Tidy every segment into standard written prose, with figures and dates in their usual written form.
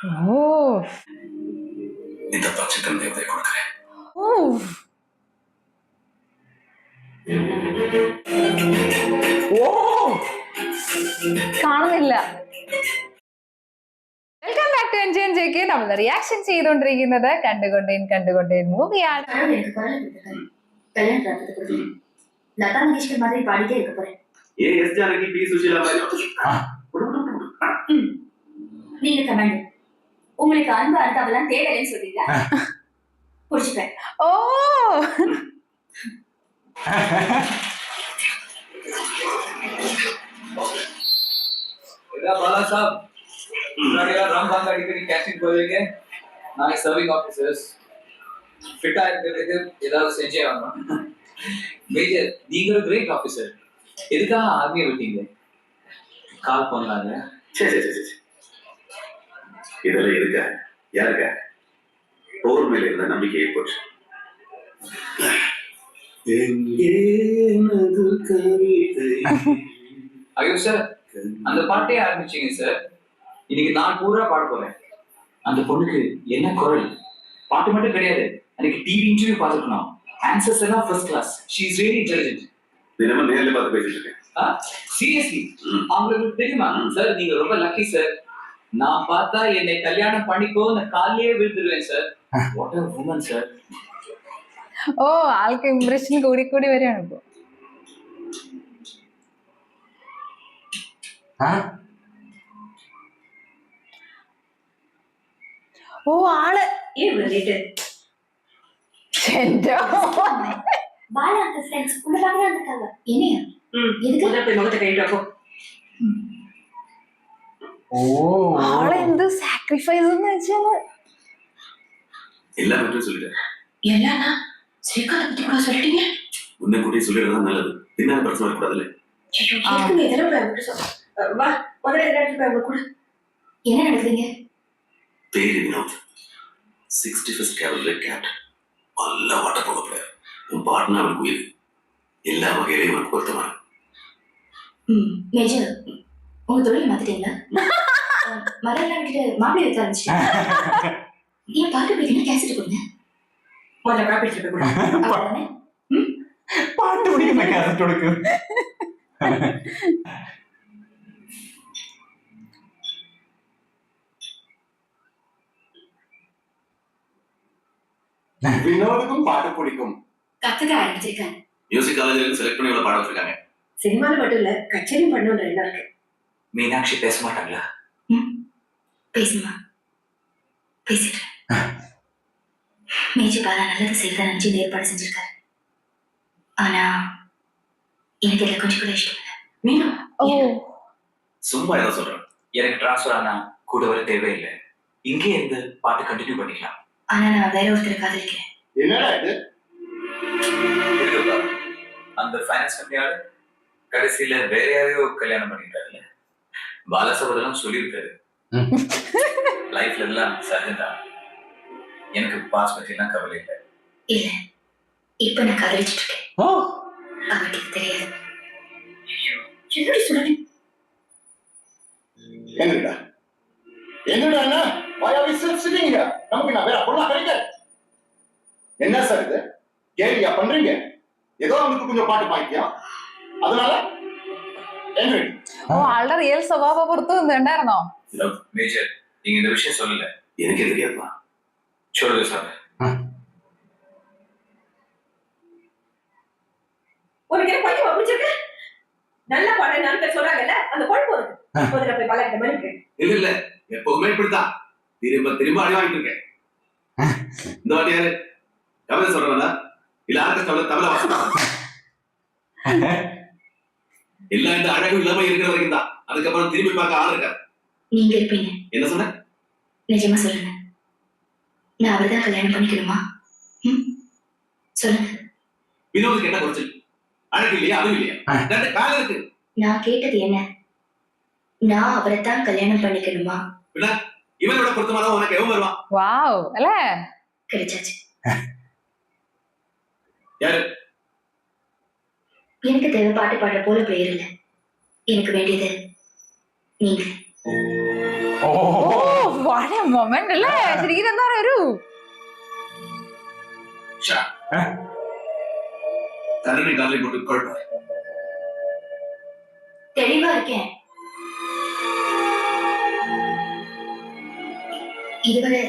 ஓ இந்த பச்சைத்தன் தேவதை கொடுக்கிறேன். ஓ ഓ കാണുന്നില്ല. വെൽക്കം ബാക്ക് ടു എൻജോയ്ക്ക്. നമ്മൾ റിയാക്ഷൻ ചെയ്തുകൊണ്ടിരിക്കുന്നത് കണ്ടുകൊണ്ടേൻ മൂവിയാണ്. லதா மங்கேஷ்கர் மாதிரி பாடிட்டே இருக்க போறேன். ஏ எஸ் ஜானகி பி சுஷீலா மாதிரி நீங்க கமெண்ட் உங்களுக்கு அன்பு அர்த்தவெல்லாம் தேவையில்லைன்னு சொல்றீங்க. புடிச்சுப்பேன். ஓ इधर बाला साहब मुझे राम बांग अடிக்கடி கேஸ்டிங் போவீங்க. நான் சர்விங் ஆபீசர்ஸ் ஃபிட்டா இருக்கிறதுக்கு ஏதாவது செஞ்சே ஆகணும். மேஜர் நீங்க ஒரு கிரேட் ஆபீசர். எதுக்காக ஆர்மியை விட்டீங்க? கால் பண்ணலாங்க. சரி சரி சரி இதெல்லாம் இருக்க யாருக்க போர் மேல இருந்த நம்பிக்கையை போச்சு. ஐயோ சார், அந்த பாட்டே ஆரம்பிச்சீங்க சார். இன்னைக்கு நான் பூரா பாட போறேன். அந்த பொண்ணுக்கு என்ன குரல்! பாட்டு மட்டும் கிடையாது, அன்னைக்கு டிவி இன்டர்வியூ பார்த்துக்கணும். ஆன்சர்ஸ் எல்லாம் first class. She is really intelligent. தினமும் நேர்ல பார்த்து பேசிட்டு இருக்கேன். சீரியஸ்லி அவங்களுக்கு தெரியுமா சார்? நீங்க ரொம்ப லக்கி சார். நான் பார்த்தா என்னை கல்யாணம் பண்ணிக்கோ காலையே விழுந்துருவேன் sir. What a woman sir. ഓ ആൾക്ക് ഇംപ്രഷൻ കൂടി വരികയാണ് ഇപ്പൊ. ഓ ആള് എന്റെ பாலா அந்த ஃப்ரெண்ட்ஸ் உள்ள பார்க்க வந்திருக்காங்க. என்னையா? எதுக்கு? போய் முகத்தை கழுவிட்டு அப்போ. ഓ ആള് എന്ത് സാക്രിഫൈസ് എന്ന് വെച്ചാല് எல்லா மட்டும் சொல்லிட்டேன். எல்லானா ஸ்ரீகாந்த் பத்தி கூட சொல்லிட்டீங்க. உன்னை கூட்டி சொல்லிடுறது நல்லது. பின்னால பிரச்சனை வரக்கூடாதுல்ல. எதுக்கு எதிர போய் அவங்க சொல்ல வா முதல்ல எதிர போய் அவங்க கூட என்ன நடக்குதுங்க? பேரு வினோத் 61st கேவலரி கேட். நல்ல வாட்ட போக பிளேயர். உன் பாட்னா அவனுக்கு உயிர். எல்லா வகையிலையும் அவனுக்கு பொருத்தமான. மேஜர் உங்க தொழில் மாத்திட்டீங்களா? மரெல்லாம் விட்டுட்டு மாப்பிள்ளை வைக்க ஆரம்பிச்சிட்டீங்க. ஏன் பாட்டு பிடிக்கணும்? கேசட் கொடுங்க. முதல்ல காப்பி எடுத்துட்டு போய் கொடுங்க. அவ்வளவுதானே? പാട്ട് പിടിക്കുന്ന കാസറ്റ് കൊടുക്കും. வினோதுக்கும் பாட்டு பிடிக்கும். கத்துக்க ஆரம்பிச்சிருக்காங்க. மியூசிக் காலேஜ்ல செலக்ட் பண்ணி இவ்வளவு பாட வச்சிருக்காங்க. சினிமால மட்டும் இல்ல, கச்சேரியும் பண்ணணும்ன்ற எண்ணம் இருக்கு. மீனாட்சி பேச மாட்டாங்களா? பேசுமா பேசிட்டேன். மேஜர் பாலா நல்லது செய்யதான் நினைச்சு இந்த ஏற்பாடு செஞ்சிருக்காரு. ஆனா எனக்கு இதுல கொஞ்சம் கூட இஷ்டம் இல்லை. மீனும் ஓ சும்மா ஏதோ சொல்றேன். எனக்கு டிரான்ஸ்ஃபர் ஆனா கூட வர தேவையில்லை. இங்கே இருந்து பாட்டு கண்டினியூ பண்ணிக்கலாம். ஆனா நான் வேற ஒருத்தரை காதலிக்கிறேன். என்னடா இது? இருக்குதா? அந்த ஃபைனான்ஸ் கம்பெனியால கடைசியில வேற யாரையோ கல்யாணம் பண்ணிட்டாருல்ல. பாலசபதெல்லாம் சொல்லியிருக்காரு. லைஃப்ல எல்லாம் சகஜம்தான். எனக்கு பாஸ் பத்தி எல்லாம் கவலை இல்லை. இல்ல இப்ப நான் காதலிச்சிட்டு இருக்கேன். ஓ அவருக்கு இது தெரியாது. என்னடி சொல்றேன்? என்னடா என்னடா why are we still sitting here? நமக்கு நான் வேற பொண்ணா கிடைக்க. என்ன சார் இது? கேலியா பண்றீங்க? ஏதோ உங்களுக்கு கொஞ்சம் பாட்டு பாய்க்கியா? அதனால என்ன? ഓ ആളുടെ റിയൽ സ്വഭാവം പുറത്തു വന്നിട്ടുണ്ടായിരുന്നോ? மேஜர், நீங்க இந்த விஷயம் சொல்லல. எனக்கே தெரியாதுமா. சொல்லுங்க சார். உனக்கு என்ன பையன் பிடிச்சிருக்கு? நல்ல பாட்டு நான் சொல்றாங்கல்ல, அந்த கொழுப்பு இருக்கு. முதல்ல போய் பாலா கிட்ட மன்னிப்பு. இல்ல எப்பவுமே இப்படித்தான். திரும்ப அடி வாங்கிட்டு இருக்கேன். இந்த வாட்டி யாரு கவிதை சொல்றவனா இல்ல ஆர்கெஸ்ட்ரால தபலா வாசிப்பாங்க. எல்லாம் இந்த அழகு இல்லாம இருக்கிற வரைக்கும் தான். அதுக்கப்புறம் திரும்பி பார்க்க ஆள் இருக்காரு. நீங்க இருப்பீங்க. என்ன சொன்ன? நிஜமா சொல்லுங்க. நான் அவர்தான் கல்யாணம் பண்ணிக்கணுமா? சொல்லுங்க. வினோத் கேட்ட குறைச்சல். அழகு இல்லையா? அதுவும் இல்லையா? ரெண்டு காலம் இருக்கு. நான் கேட்டது என்ன? நான் அவரைத்தான் கல்யாணம் பண்ணிக்கணுமா? இவனோட பொருத்தமானவன் உனக்கு எவன் வருவான்? വാവ് അല്ലേ? கிடைச்சாச்சு. யாரு? எனக்கு தேவை பாட்டு பாடுற போல பிளேயர் இல்ல. எனக்கு வேண்டியது நீங்க. ഓ വളരെ മൊമെന്റ് അല്ലേ ശരിക്കും എന്താ പറയാ ഒരു கரடி காலை போட்டு குழப்பம் தெளிவா இருக்கேன். இதுவரை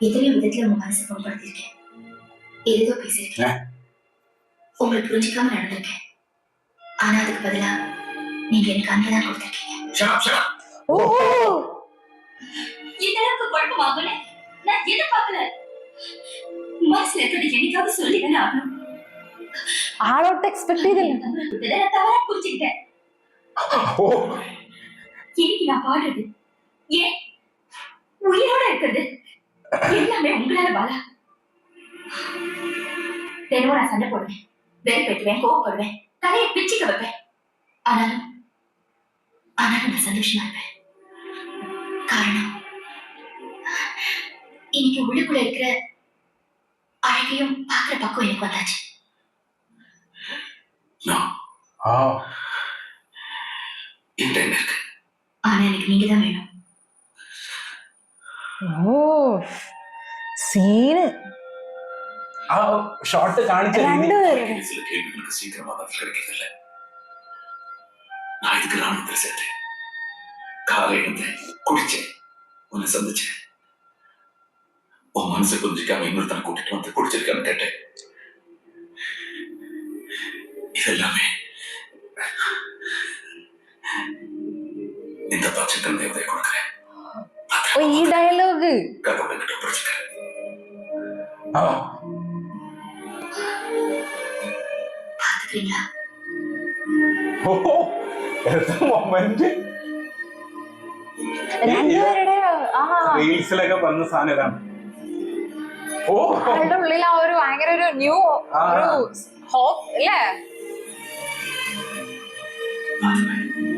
எத்தனையோ விதத்துல உங்க மனசை புண்படுத்திருக்கேன், ஏதோ பேசியிருக்கேன், உங்களை புரிஞ்சுக்காம நடந்திருக்கேன். ஆனா அதுக்கு பதிலா நீங்க எனக்கு அன்பதான் கொடுத்திருக்கீங்க. ஓ இந்த அளவுக்கு குழப்பமாகும்னு நான் எதிர்பார்க்கல. மனசுல இருக்கிறது என்னைக்காவது சொல்லிதானே ஆகணும். ആളോട്ട് എക്സ്പെക്ട് ചെയ്തില്ല. நான் தவறா புரிஞ்சுக்கிட்டேன். இன்னைக்கு நான் பாடுறது ஏன் உயிரோட இருக்கிறது எல்லாமே உங்களால பாலா. தினமும் நான் சண்டை போடுவேன், வெறுப்பேற்றுவேன், கோவப்படுவேன், தலையை பிச்சுக்க வைப்பேன். ஆனாலும் நான் சந்தோஷமா இருப்பேன். காரணம் இன்னைக்கு உள்ளுக்குள்ள இருக்கிற அழகையும் பாக்குற பக்கம் எனக்கு வந்தாச்சு. ஆனா எனக்கு நீங்க தான் வேணும். ഓ സീന് ഷോർട്ട് കാണിച്ചു രണ്ടുപേരും சில கேள்விகளுக்கு சீக்கிரமா பதில் கிடைக்கிறதில்ல. நான் இதுக்கு ராணுவத்தில் சேர்த்தேன். காலை எழுந்தேன், குடிச்சேன், உன்னை சந்திச்சேன். உன் மனசை புரிஞ்சுக்காம இன்னொருத்தனை கூட்டிட்டு வந்து குடிச்சிருக்கான்னு கேட்டேன். இதெல்லாமே இந்த பட்சத்தில் தேவதை கொடுக்கிறேன். ഓ ഈ ഡയലോഗ് கடவுளை கிட்ட பிடிச்சிக்கிறேன். பாத்துக்கிறீங்களா? മൊമെന്റ് രണ്ടുപേരുടെ ആ റീൽസിലൊക്കെ വന്ന സാധനം ഇതാണ്. ആളുടെ ഉള്ളിൽ ആ ഒരു ഭയങ്കര ഒരു ന്യൂ ഒരു ഹോപ്പ് അല്ലേ?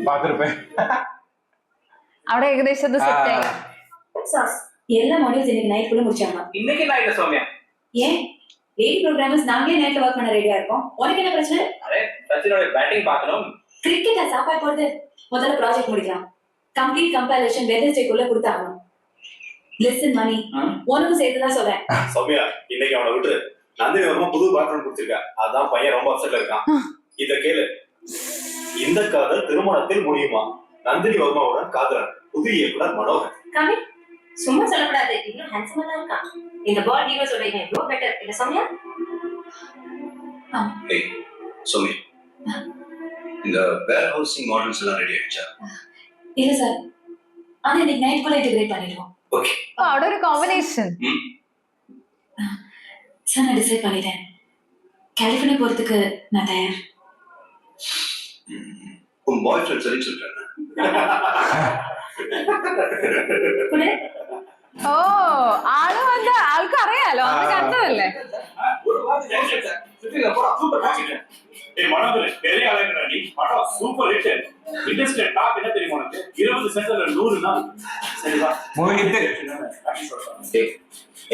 പാത്തിരുപ്പേ അവിടെ ഏകദേശം സെറ്റ് ആയി. சாஸ் எல்லா மாடியூல்ஸ் இன்னைக்கு நைட் குள்ள முடிச்சாங்க. இன்னைக்கு நைட் சௌமியா ஏன் லேடி ப்ரோகிராமர்ஸ் நாங்களே நைட்ல வர்க் பண்ண ரெடியா இருக்கோம். உனக்கு என்ன பிரச்சனை? அரே சச்சினோட பேட்டிங் பார்க்கணும். கிரிக்கெட்டா சாப்பாடு போடுது. முதல்ல ப்ராஜெக்ட் முடிக்கலாம். கம்ப்ளீட் கம்பைலேஷன் வெட்னஸ்டே குள்ள கொடுத்தாகணும். லிசன் மணி உனக்கு சேர்த்து தான் சொல்றேன். சௌமியா இன்னைக்கு அவனை விட்டு நந்தினி வர்மா புது பேக்ரவுண்ட் கொடுத்திருக்கா. அதான் பையன் ரொம்ப அப்செட்ல இருக்கான். இத கேளு. இந்த காதல் திருமணத்தில் முடியுமா? நந்தினி வர்மாவுடன் காதலன் புது இயக்குனர் மனோகர். கமி சும்மா சொல்லக்கூடாது, இன்னும் ஹேண்ட்ஸமா தான் இருக்கான். இந்த பால் நீங்க சொல்றீங்க எவ்வளோ பெட்டர் இல்ல சௌமியா? ஏய் சோமி, இந்த வேர் ஹவுசிங் மாடல்ஸ் எல்லாம் ரெடி ஆயிடுச்சா? இல்ல சார், அது இன்னைக்கு நைட் குள்ள இன்டகிரேட் பண்ணிடுவோம். ஓகே. അവിടെ ഒരു കോമ്പിനേഷൻ. சார் நான் டிசைட் பண்ணிட்டேன். கலிஃபோர்னியா போறதுக்கு நான் தயார். உன் பாய் ஃப்ரெண்ட் சரி சொல்றாங்க. ഓ ആള് വന്ന് ആൾക്ക് അറിയാലോ, അന്ന് കണ്ടതല്ലേ. ஒரு வார்த்தை சுத்திங்க போடா சூப்பர் மேட்ச். ஏய் மனோகர் பெரிய ஆளுங்கடா நீ. படம் சூப்பர் ஹிட். இண்டஸ்ட்ரி டாப் என்ன தெரியுமா உனக்கு? 20 சென்டர்ல 100 நாள். சரிவா? மூவிட்டு ஏய்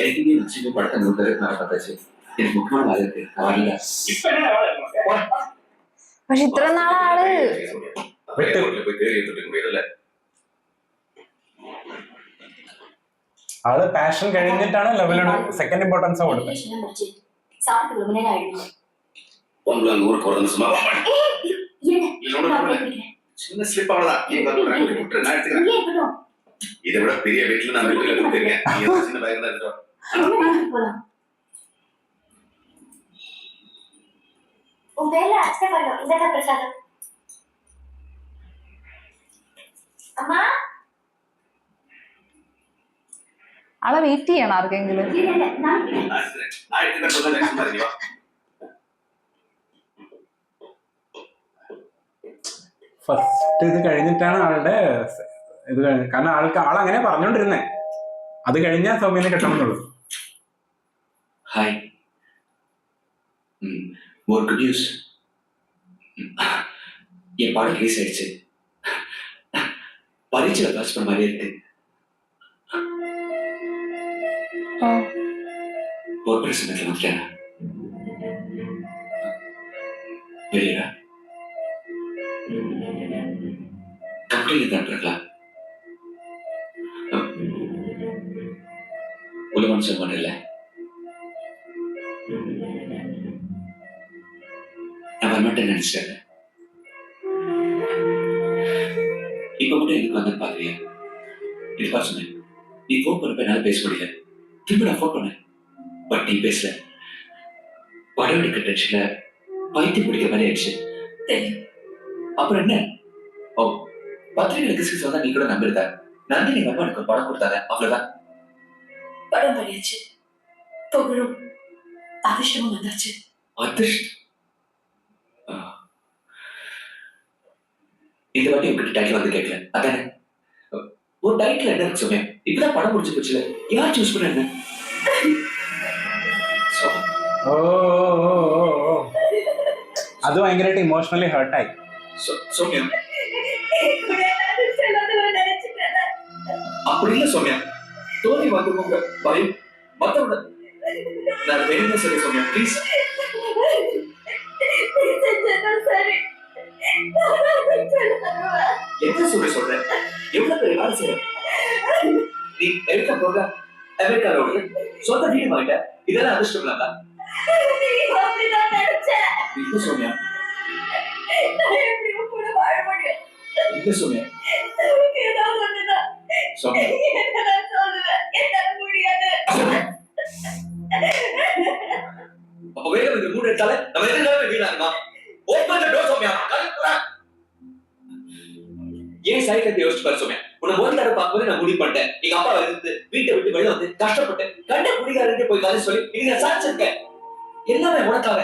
எனக்கு நீ சின்ன படத்தை நோட்டரே நான் பார்த்தாச்சு. எனக்கு முக்கியமான வேலை இருக்கு. வரல. இப்ப என்ன வேலை உனக்கு? പക്ഷെ ഇത്ര നാളാള് விட்டு போய் தேடி எடுத்துட்டு முடியல. ആള് പാഷൻ കഴിഞ്ഞിട്ടാണ് ലെവലിന് സെക്കൻഡ് ഇമ്പോർട്ടൻസ് കൊടുത്തത്. Preparation முடிச்சு சாப்பிட்டு ரொம்ப நேரம் ஆயிடுச்சு. உங்களை அந்த ஊருக்கு வரணும் சும்மா இருங்க, இதோட நான் போய்க்கிறேன். சின்ன ஸ்லிப் அவ்வளவுதான். நீங்க விட்டு நான் எடுத்துக்கிறேன். இங்கே இருக்கட்டும். இதை விட பெரிய வீட்டுல நான் வீட்டுல கொடுத்துருக்கேன். நீங்க சின்ன பையன் தான் எடுத்துட்டு ரொம்ப நேரம் போலாம். உன் பேர்ல அர்ச்சனை பண்ணணும். இந்த பிரசாதம். அம்மா ആളെ വെയിറ്റ് ചെയ്യണം ആർക്കെങ്കിലും. இல்ல இல்ல நான் நான் எடுத்துக்கிறேன் சொல்ல நெக்ஸ்ட் மாதிரி வா. ഫസ്റ്റ് ഇത് കഴിഞ്ഞിട്ടാണ് ആളുടെ ഇത് കഴിഞ്ഞത്. കാരണം ആളങ്ങനെ പറഞ്ഞോണ്ടിരുന്നേ, അത് കഴിഞ്ഞാൽ സൗമ്യനെ കിട്ടണമെന്നുള്ളൂ. ஹாய். ஒரு குட் நியூஸ். என் பாடம் ரிலீஸ் ஆயிடுச்சு. பரீட்சையில பாஸ் பண்ண மாதிரி இருக்கு. ஒரு பிரச்சனை வந்துட்டேன். வெளியா கம்பெனியில் தான் இருக்கலாம். உலகம் சொல்ல மாட்டேன்ல, நான் வரமாட்டேன்னு நினைச்சிட்டேன். இப்ப மட்டும் எனக்கு வந்து பாக்குறியா? இதுப்பா சொன்னேன், நீ போன் பண்ணப்ப என்னால பேச முடியல. திரும்ப நான் போன் பண்ணேன், பட் நீ பேசல. படம் எடுக்க டென்ஷன்ல பைத்தியம் பிடிக்கிற மாதிரி ஆயிடுச்சு. அப்புறம் என்ன? ஓ, பத்திரிகை கிறிஸ்து வந்தா நீ கூட நம்பிருந்த. நந்தினி எங்க அப்பா எனக்கு ஒரு படம் கொடுத்தாங்க, அவ்வளவுதான். படம் பண்ணியாச்சு, புகழும் அதிர்ஷ்டமும் வந்தாச்சு. அதிர்ஷ்டம்? இந்த வாட்டி உங்ககிட்ட டைட்டில் வந்து கேட்கல, அதானே? ஒரு டைட்டில் என்ன இருக்கு சொன்னேன், இப்பதான் படம் முடிஞ்சு போச்சுல, யார் சூஸ் பண்ண என்ன? ഓ അത് ഭയങ്കരമായിട്ട് ഇമോഷണലി ഹേർട്ടായി. சோமியா, அப்படி இல்ல சோமியா, தோல்வி வந்துருவோங்க பயம் மத்தவங்க. நான் வேணும்னு சொல்லி சோமியா, ப்ளீஸ். என்ன சொல்றேன், எவ்வளவு பேர் வேலை செய்ய நீ எடுத்த ப்ரோக்ராம் அமெரிக்கால ஓடுது, சொந்த வீடு வாங்கிட்ட, இதெல்லாம் அதிர்ஷ்டம் இல்லாதா? இல்ல சோமியா, இல்ல சோமியா, சோமியா அப்ப வேற ஒரு மூணு எடுத்தாலே நம்ம எதிர்காலமே வீணாகுமா? Open the door Soumya. ஏன் சைக்கிள் யோசிச்சு பாரு சோமியா, உன்னை முதல் தடவை பார்க்கும்போது நான் முடிவு பண்ணிட்டேன், எங்க அப்பா இருந்து வீட்டை விட்டு வெளில வந்து கஷ்டப்பட்டேன், கண்ட குடிகாரன்ட்டு போய் கதை சொல்லி நீங்க சாதிச்சிருக்கேன். எல்லாமே உனக்காக.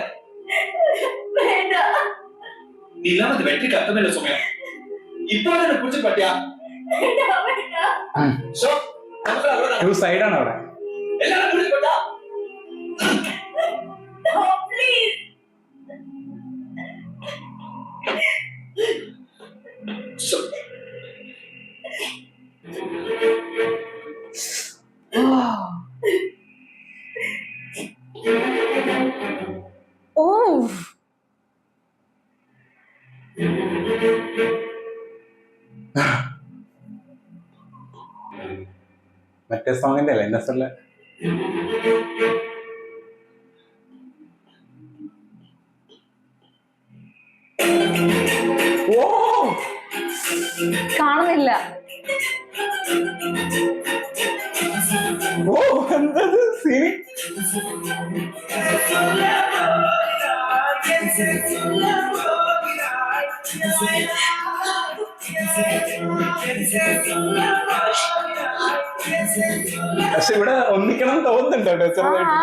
நீ இல்லாம இந்த வெற்றிக்கு அர்த்தமே இல்லை சோமியா. இப்போதான் எனக்கு புரிஞ்சு பாட்டியா? சோ நமக்கு அவ்வளவுதான். ടു സൈഡാണ് അവിടെ. எல்லாரும் புரிஞ்சு பாட்டா? Oh. മറ്റേ സോങ്ങിന്റെ അല്ലേ എന്നെ കാണുന്നില്ല. ഓ എന്തത് സീൻ. പക്ഷെ ഇവിടെ ഒന്നിക്കണം തോന്നുന്നുണ്ട് കേട്ടോ ചെറുതായിട്ട്.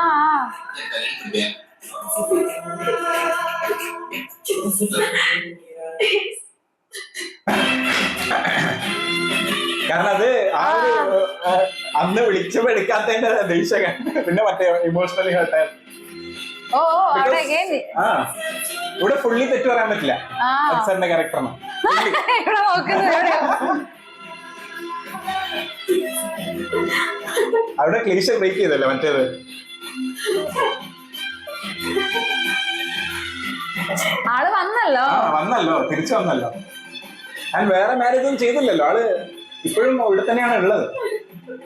കാരണം അത് ആ ഒരു അന്ന് വിളിച്ചപ്പോ എടുക്കാത്തതിന്റെ ദേഷ്യം, പിന്നെ മറ്റേ ഇമോഷണലി ഹേർട്ടായിരുന്നു. ഓ അവിടെ ആ ഇവിടെ ഫുള്ളി തെറ്റ് പറയാൻ പറ്റില്ല അച്ഛന്റെ ക്യാരക്ടറിന്. ഇവിടെ നോക്കുന്നത് അവിടെ ക്ലീശ ബ്രേക്ക് ചെയ്തല്ലേ മറ്റേത്. ആള് വന്നല്ലോ, വന്നല്ലോ, തിരിച്ചു വന്നല്ലോ. ഞാൻ വേറെ മാരേജ് ഒന്നും ചെയ്തില്ലല്ലോ, ആള് ഇപ്പോഴും ഇവിടെ തന്നെയാണ് ഉള്ളത്.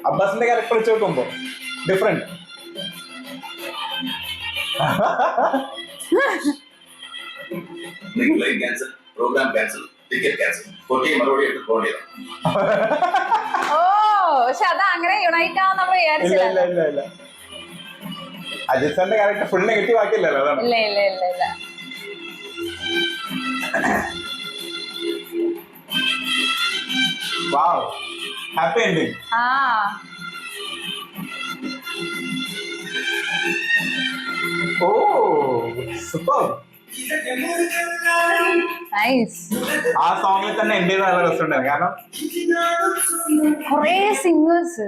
അബ്ബാസിന്റെ ക്യാരക്ടർ വെച്ച് നോക്കുമ്പോ different. Cancel, program cancel, ticket cancel, കൊട്ടി മറുപടി എടുത്ത് പോകേണ്ടത്. ഓ പക്ഷെ അത് അങ്ങനെ യുണൈറ്റ് ആവാൻ നമ്മൾ വിചാരിച്ചില്ല. ഇല്ല ഇല്ല ഇല്ല, അജിത് സാറിന്റെ ക്യാരക്ടർ ഫുൾ നെഗറ്റീവ് ആക്കില്ലല്ലോ, അതാണ്. ഇല്ല ഇല്ല ഇല്ല ഇല്ല. വാവ്, ഹാപ്പി എൻഡിങ്. ആ ഓ സൂപ്പർ, നൈസ്. ആ സോങ്ങിൽ തന്നെ എൻഡ് ചെയ്ത നല്ല രസമുണ്ടായിരുന്നു. കാരണം കൊറേ സിംഗേഴ്സ്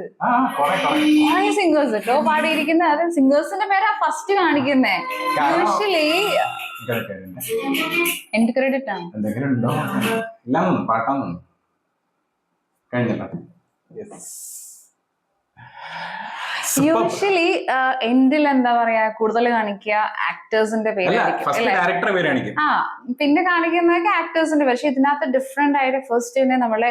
കേട്ടോ പാടിയിരിക്കുന്ന. അത് സിംഗേഴ്സിന്റെ പേരാ ഫസ്റ്റ് കാണിക്കുന്നേ. യൂഷ്വലി എൻഡ് ക്രെഡിറ്റ് ആണ്. എന്തെങ്കിലും ഉണ്ടോ? എല്ലാം തോന്നുന്നു, പാട്ടാന്ന് കഴിഞ്ഞല്ലോ. യൂഷ്വലി എൻഡിൽ എന്താ പറയാ കൂടുതൽ കാണിക്കുക ആക്ടേഴ്സിന്റെ പേരായിരിക്കും ഫസ്റ്റ് അല്ലേ? ഡയറക്ടറെ പേര് കാണിക്കും. ആ പിന്നെ കാണിക്കുന്നതൊക്കെ ആക്ടേഴ്സിന്റെ, പക്ഷെ ഇതിനകത്ത് ഡിഫറെന്റ് ആയിട്ട് ഫസ്റ്റ് തന്നെ നമ്മളെ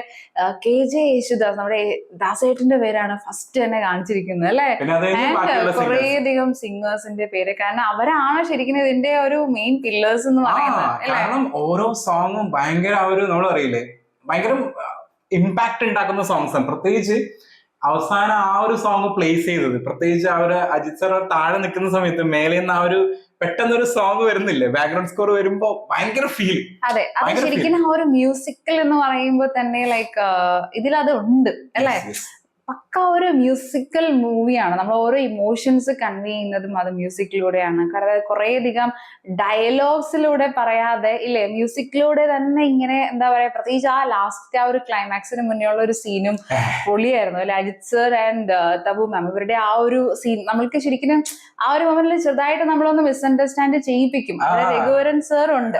KJ യേശുദാസ്, നമ്മുടെ ദാസേട്ടന്റെ പേരാണ് ഫസ്റ്റ് തന്നെ കാണിച്ചിരിക്കുന്നത് അല്ലെ. പിന്നെ അത് കഴിഞ്ഞ് ബാക്കിയുള്ള കുറേ singers. അധികം സിംഗേഴ്സിന്റെ പേര്, കാരണം അവരാണ് ശരിക്കും ഇതിന്റെ ഒരു മെയിൻ പില്ലേഴ്സ് എന്ന് പറയുന്നത് അല്ലെ. കാരണം ഓരോ സോങ്ങും ഭയങ്കര ആ ഒരു നമ്മൾ അറിയില്ലേ ഭയങ്കര ഇമ്പാക്ട് ഉണ്ടാക്കുന്ന സോങ്സ് ആണ്. പ്രത്യേകിച്ച് അവസാനം ആ ഒരു സോങ് പ്ലേസ് ചെയ്തത്, പ്രത്യേകിച്ച് അവര് അജിത് സർ താഴെ നിൽക്കുന്ന സമയത്ത് മേലെ നിന്ന് ആ ഒരു പെട്ടെന്നൊരു സോങ് വരുന്നില്ലേ, ബാക്ക്ഗ്രൗണ്ട് സ്കോർ വരുമ്പോ ഭയങ്കര ഫീൽ. അതെ, അത് ശരിക്കും ആ ഒരു മ്യൂസിക്കൽ എന്ന് പറയുമ്പോ തന്നെ ലൈക്ക് ഇതിലത് ഉണ്ട് അല്ലെ. പക്ക ഒരു മ്യൂസിക്കൽ മൂവിയാണ്. നമ്മൾ ഓരോ ഇമോഷൻസ് കൺവേ ചെയ്യുന്നതും അത് മ്യൂസിക്കിലൂടെയാണ്. കാരണം കുറേ അധികം ഡയലോഗ്സിലൂടെ പറയാതെ ഇല്ലേ, മ്യൂസിക്കിലൂടെ തന്നെ ഇങ്ങനെ എന്താ പറയാ, പ്രത്യേകിച്ച് ആ ലാസ്റ്റ് ആ ഒരു ക്ലൈമാക്സിന് മുന്നേ ഉള്ള ഒരു സീനും പൊളിയായിരുന്നു അല്ലെ. അജിത് സർ ആൻഡ് തബു മാം ഇവരുടെ ആ ഒരു സീൻ നമ്മൾക്ക് ശരിക്കും ആ ഒരു മൊമെന്റിൽ ചെറുതായിട്ട് നമ്മളൊന്ന് മിസ്അണ്ടർസ്റ്റാൻഡ് ചെയ്യിപ്പിക്കും. അവിടെ രഘുവരൻ സർ ഉണ്ട്,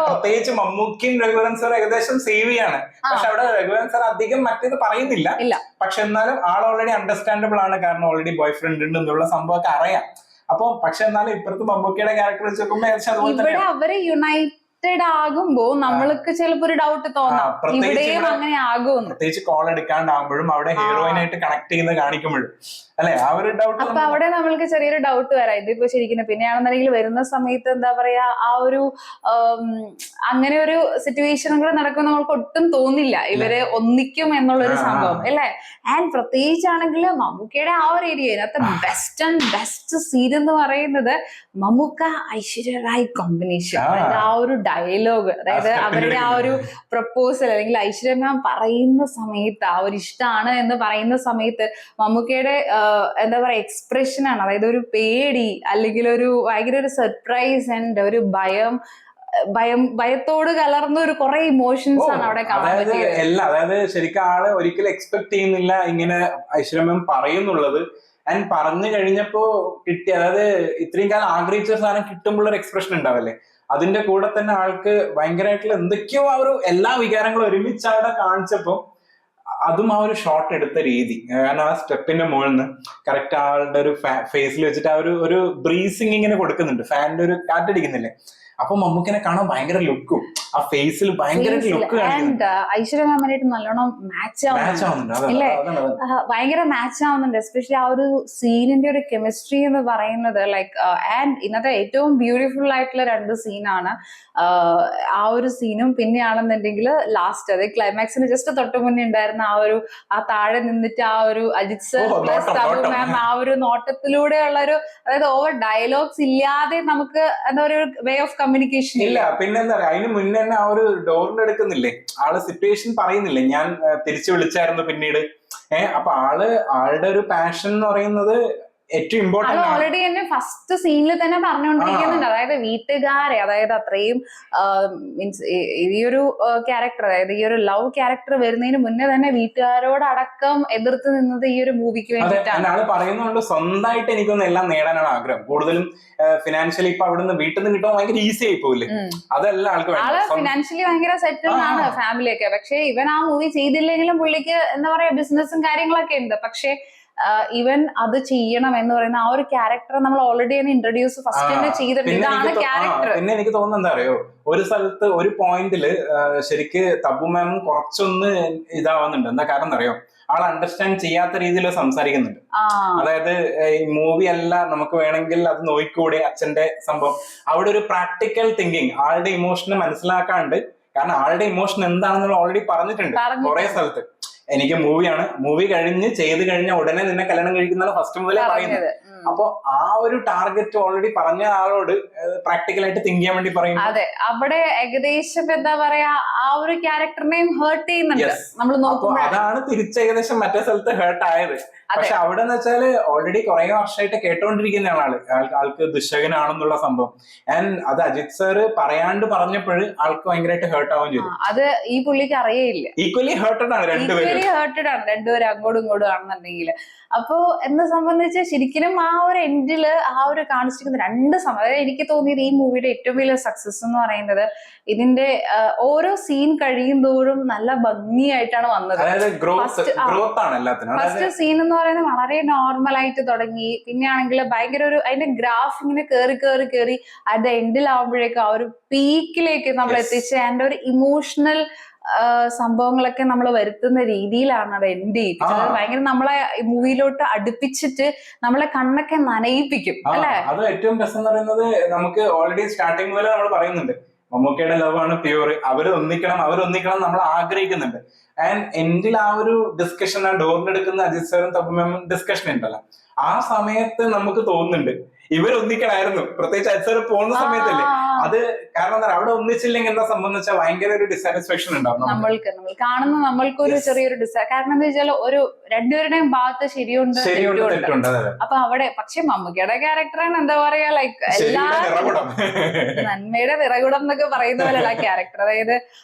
പ്രത്യേകിച്ച് മമ്മൂക്കിയും രഘുവരൻ സർ ഏകദേശം സേവ് ചെയ്യാണ്. പക്ഷെ അവിടെ രഘുവരൻ സർ അധികം മറ്റേത് പറയുന്നില്ല. പക്ഷെ എന്നാലും ആൾ ഓൾറെഡി അണ്ടർസ്റ്റാൻഡബിൾ ആണ്, കാരണം ഓൾറെഡി ബോയ് ഫ്രണ്ട് ഉണ്ട് എന്നുള്ള സംഭവമൊക്കെ അറിയാം. അപ്പൊ പക്ഷെ എന്നാലും ഇപ്പുറത്ത് മമ്മൂക്കിയുടെ ക്യാരക്ടർ വെച്ച് നോക്കുമ്പോൾ ഏകദേശം അതുപോലെ ഇവിടെ അവര് യുണൈറ്റഡ് ആകുമ്പോ നമ്മൾക്ക് ചിലപ്പോ ഒരു ഡൗട്ട് തോന്നാം ഇവിടെയും അങ്ങനെ ആകുമെന്ന്. പ്രത്യേകിച്ച് കോൾ എടുക്കാണ്ടാകുമ്പോഴും അവിടെ ഹീറോയിനായിട്ട് കണക്ട് ചെയ്യുന്നത് കാണിക്കുമ്പോഴും അല്ലെ ആ ഒരു ഡൗട്ട്. അപ്പൊ അവിടെ നമ്മൾക്ക് ചെറിയൊരു ഡൗട്ട് വരാം, ഇതിപ്പോ ശരിക്കും പിന്നെയാണെന്നുണ്ടെങ്കിൽ വരുന്ന സമയത്ത് എന്താ പറയാ ആ ഒരു അങ്ങനെ ഒരു സിറ്റുവേഷനും കൂടെ നടക്കുമ്പോൾ നമ്മൾക്ക് ഒട്ടും തോന്നില്ല ഇവര് ഒന്നിക്കും എന്നുള്ളൊരു സംഭവം അല്ലെ. ആൻഡ് പ്രത്യേകിച്ചാണെങ്കിൽ മമ്മൂക്കയുടെ ആ ഒരു ഏരിയ അതിനകത്ത് ബെസ്റ്റ് സീൻ എന്ന് പറയുന്നത് മമ്മൂക്ക ഐശ്വര്യ റായ് കോമ്പിനേഷൻ. അതായത് ആ ഒരു ഡയലോഗ്, അതായത് അവരുടെ ആ ഒരു പ്രപ്പോസൽ അല്ലെങ്കിൽ ഐശ്വര്യ മാം പറയുന്ന സമയത്ത് ആ ഒരു ഇഷ്ടമാണ് എന്ന് പറയുന്ന സമയത്ത് മമ്മൂക്കയുടെ എന്താ പറയാ എക്സ്പ്രഷൻ ആണ്. അതായത് ഒരു പേടി അല്ലെങ്കിൽ ഒരു ഭയങ്കര ഒരു സർപ്രൈസ് ആൻഡ് ഒരു ഭയത്തോട് കലർന്ന ഒരു കുറെ ഇമോഷൻസ് ആണ് അവിടെ കാണാൻ പറ്റിയത്. അതായത് ശരിക്കും ആള് ഒരിക്കലും എക്സ്പെക്ട് ചെയ്യുന്നില്ല ഇങ്ങനെ ഐശ്വര്യ പറയുന്നുള്ളത്. ആൻഡ് പറഞ്ഞു കഴിഞ്ഞപ്പോ കിട്ടി, അതായത് ഇത്രയും കാലം ആഗ്രഹിച്ച സാധനം കിട്ടുമ്പോൾ ഒരു എക്സ്പ്രഷൻ ഉണ്ടാവല്ലേ, അതിന്റെ കൂടെ തന്നെ ആൾക്ക് ഭയങ്കരമായിട്ടുള്ള എന്തൊക്കെയോ ആ ഒരു എല്ലാ വികാരങ്ങളും ഒരുമിച്ച് അവിടെ കാണിച്ചപ്പോ അതും ആ ഒരു ഷോട്ട് എടുത്ത രീതി, കാരണം ആ സ്റ്റെപ്പിന്റെ മുകളിൽ നിന്ന് കറക്റ്റ് ആളുടെ ഒരു ഫേസിൽ വെച്ചിട്ട് ആ ഒരു ബ്രീസിങ് ഇങ്ങനെ കൊടുക്കുന്നുണ്ട്, ഫാനിന്റെ ഒരു കാറ്റടിക്കുന്നില്ലേ. അപ്പൊ മമ്മൂക്കിനെ കാണാൻ ഭയങ്കര ലുക്കും ആ ഫേസിൽ ഭയങ്കര ലുക്ക് ഐശ്വര്യ മാമാനായിട്ട് നല്ലോണം മാച്ച് ആവുന്നുണ്ട് അല്ലേ, ഭയങ്കര മാച്ച് ആവുന്നുണ്ട്. എസ്പെഷ്യലി ആ ഒരു സീനിന്റെ ഒരു കെമിസ്ട്രി എന്ന് പറയുന്നത് ലൈക്ക് ആൻഡ് ഇന്നത്തെ ഏറ്റവും ബ്യൂട്ടിഫുൾ ആയിട്ടുള്ള 2 സീനാണ് ആ ഒരു സീനും പിന്നെയാണെന്നുണ്ടെങ്കിൽ ലാസ്റ്റ് അതായത് ക്ലൈമാക്സിന് ജസ്റ്റ് തൊട്ട് മുന്നേ ഉണ്ടായിരുന്ന ആ താഴെ നിന്നിട്ട് ആ ഒരു അജിത് സർ പ്ലസ് തബു മാം ആ ഒരു നോട്ടത്തിലൂടെയുള്ള ഒരു, അതായത് ഓവർ ഡയലോഗ്സ് ഇല്ലാതെ നമുക്ക് എന്താ പറയുക വേ ഓഫ് കമ്മ്യൂണിക്കേഷൻ ഇല്ല. പിന്നെ എന്താ പറയാ, അതിന് മുന്നേ തന്നെ ആ ഒരു ഡോറിന്റെ എടുക്കുന്നില്ലേ, ആള് സിറ്റുവേഷൻ പറയുന്നില്ലേ, ഞാൻ തിരിച്ചു വിളിച്ചായിരുന്നു പിന്നീട്. അപ്പൊ ആളുടെ ഒരു പാഷൻ എന്ന് പറയുന്നത് ഏറ്റവും ഇമ്പോർട്ടന്റ് ഓൾറെഡി തന്നെ ഫസ്റ്റ് സീനിൽ തന്നെ പറഞ്ഞുകൊണ്ടിരിക്കുന്നുണ്ട്. അതായത് വീട്ടുകാരെ, അതായത് അത്രയും മീൻസ് ഈ ഒരു ക്യാരക്ടർ, അതായത് ഈ ഒരു ലവ് ക്യാരക്ടർ വരുന്നതിന് മുന്നേ തന്നെ വീട്ടുകാരോടക്കം എതിർത്ത് നിന്നത് ഈ ഒരു മൂവിക്ക് വേണ്ടിയിട്ടാണ്. ആള് പറയുന്നുണ്ട് സ്വന്തമായിട്ട് എനിക്കൊന്നും എല്ലാം നേടാനാണ് ആഗ്രഹം, കൂടുതലും ഫിനാൻഷ്യലി ഇപ്പൊ അവിടുന്ന് വീട്ടിൽ നിന്ന് കിട്ടുമ്പോൾ ഭയങ്കര ഈസി ആയി പോകില്ലേ, അതല്ല ആള് ഫിനാൻഷ്യലി ഭയങ്കര സെറ്റിൽഡ് ആണ് ഫാമിലിയൊക്കെ. പക്ഷെ ഇവൻ ആ മൂവി ചെയ്തില്ലെങ്കിലും പുള്ളിക്ക് എന്താ പറയാ ബിസിനസ്സും കാര്യങ്ങളൊക്കെ ഉണ്ട്. പക്ഷെ ഇവൻ അത് ചെയ്യണം എന്ന് പറയുന്ന ആ ഒരു ക്യാരക്ടർ നമ്മൾ ഓൾറെഡി തന്നെ ഇൻട്രൊഡ്യൂസ് ഫസ്റ്റ് തന്നെ ചെയ്തിട്ടുണ്ട്. ഇതാണ് ക്യാരക്ടർ. പിന്നെ എനിക്ക് തോന്നുന്നത് എന്താ അറിയോ, ഒരു സ്ഥലത്ത് ഒരു പോയിന്റില് ശരിക്ക് തബു മാം കുറച്ചൊന്ന് ഇതാവുന്നുണ്ട്. എന്താ കാരണം അറിയോ, ആൾ അണ്ടർസ്റ്റാൻഡ് ചെയ്യാത്ത രീതിയിൽ സംസാരിക്കുന്നുണ്ട്. അതായത് ഈ മൂവി അല്ല, നമുക്ക് വേണമെങ്കിൽ അത് നോക്കിക്കൂടെ അച്ഛന്റെ സംഭവം. അവിടെ ഒരു പ്രാക്ടിക്കൽ തിങ്കിങ്, ആളുടെ ഇമോഷനെ മനസ്സിലാക്കാണ്ട്, കാരണം ആളുടെ ഇമോഷൻ എന്താണെന്നുള്ള ഓൾറെഡി പറഞ്ഞിട്ടുണ്ട് കുറെ സ്ഥലത്ത്. എനിക്ക് മൂവി ചെയ്ത് കഴിഞ്ഞ ഉടനെ നിന്നെ കല്യാണം കഴിക്കുന്നതാണ് ഫസ്റ്റ് മുതലേ പറയുന്നത്. അപ്പൊ ആ ഒരു ടാർഗറ്റ് ഓൾറെഡി പറഞ്ഞ ആളോട് പ്രാക്ടിക്കലായിട്ട് തിങ്ക് ചെയ്യാൻ വേണ്ടി പറയും. അതെ, അവിടെ ഏകദേശം എന്താ പറയാ ആ ഒരു ക്യാരക്ടറിനെയും ഹേർട്ട് ചെയ്യുന്നുണ്ട് നമ്മൾ നോക്കുമ്പോൾ. അതാണ് തിരിച്ച് ഏകദേശം മറ്റേ സ്ഥലത്ത് ഹേർട്ട് ആയത്. പക്ഷെ അവിടെ എന്ന് വെച്ചാല് ഓൾറെഡി കുറെ വർഷമായിട്ട് കേട്ടോണ്ടിരിക്കുന്ന ആൾക്ക് ദുശകനാണെന്നുള്ള സംഭവം. ആൻഡ് അത് അജിത് സാർ പറയാണ്ട് പറഞ്ഞപ്പോൾ ആൾക്ക് ഭയങ്കരമായിട്ട് ഹേർട്ട് ആവുകയും ചെയ്തു. അത് ഈ പുള്ളിക്ക് അറിയില്ല. ഈക്വലി ഹേർട്ടഡ് ആണ് രണ്ടുപേരും അങ്ങോട്ടും ഇങ്ങോട്ടും ആണെന്നുണ്ടെങ്കിൽ. അപ്പോ എന്നെ സംബന്ധിച്ച് ശരിക്കും ആ ആ ഒരു എൻഡില് ആ ഒരു കാണിച്ചിരിക്കുന്ന രണ്ട് സമയം, അതായത് എനിക്ക് തോന്നിയത് ഈ മൂവിയുടെ ഏറ്റവും വലിയ സക്സസ് എന്ന് പറയുന്നത് ഇതിന്റെ ഓരോ സീൻ കഴിയും തോറും നല്ല ഭംഗിയായിട്ടാണ് വന്നത്. ഫസ്റ്റ് സീൻ എന്ന് പറയുന്നത് വളരെ നോർമൽ ആയിട്ട് തുടങ്ങി, പിന്നെ ആണെങ്കിൽ ഭയങ്കര ഒരു അതിന്റെ ഗ്രാഫ് ഇങ്ങനെ കേറി അറ്റ് ദ എൻഡിലാവുമ്പോഴേക്കും ആ ഒരു പീക്കിലേക്ക് നമ്മൾ എത്തിച്ച് അതിന്റെ ഒരു ഇമോഷണൽ സംഭവങ്ങളൊക്കെ നമ്മൾ വരുത്തുന്ന രീതിയിലാണ് അത് എൻഡ് ചെയ്യിപ്പിച്ചത്. ഭയങ്കര നമ്മളെ മൂവിയിലോട്ട് അടുപ്പിച്ചിട്ട് നമ്മളെ കണ്ണൊക്കെ നനയിപ്പിക്കും അല്ലെ. അത് ഏറ്റവും രസം എന്ന് പറയുന്നത് നമുക്ക് ഓൾറെഡി സ്റ്റാർട്ടിങ് മുതൽ നമ്മൾ പറയുന്നുണ്ട് മമ്മൂക്കയുടെ ലവ് ആണ് പ്യൂർ, അവരൊന്നിക്കണം നമ്മൾ ആഗ്രഹിക്കുന്നുണ്ട്. ആൻഡ് എൻഡിൽ ആ ഒരു ഡിസ്കഷൻ, ആ ഡോറിന് എടുക്കുന്ന അജിത് സാറും തപ്പുമാമും ഡിസ്കഷൻ ഉണ്ടല്ലോ, ആ സമയത്ത് നമുക്ക് തോന്നുന്നുണ്ട് ഇവരൊന്നിക്കണായിരുന്നു, പ്രത്യേകിച്ച് അജിത് സാർ പോകുന്ന സമയത്തല്ലേ. അത് കാരണം എന്താ, അവിടെ ഒന്നിച്ചില്ലെങ്കിൽ എന്താ സംഭവം വെച്ചാൽ ഭയങ്കര ഒരു ഡിസാറ്റിസ്ഫാക്ഷൻ ഉണ്ടാവും നമ്മൾ കാണുന്ന നമ്മൾക്കൊരു ചെറിയൊരു കാരണം എന്താ വെച്ചാൽ ഒരു രണ്ടുപേരുടെയും ഭാഗത്ത് ശരിയുണ്ട് തെറ്റുണ്ട്. അപ്പൊ അവിടെ പക്ഷെ മമ്മൂക്കയുടെ ക്യാരക്ടറാണ് എന്താ പറയാ ലൈക്ക് എല്ലാ നന്മയുടെ വിറകുടം എന്നൊക്കെ പറയുന്ന പോലെയുള്ള ക്യാരക്ടർ. അതായത്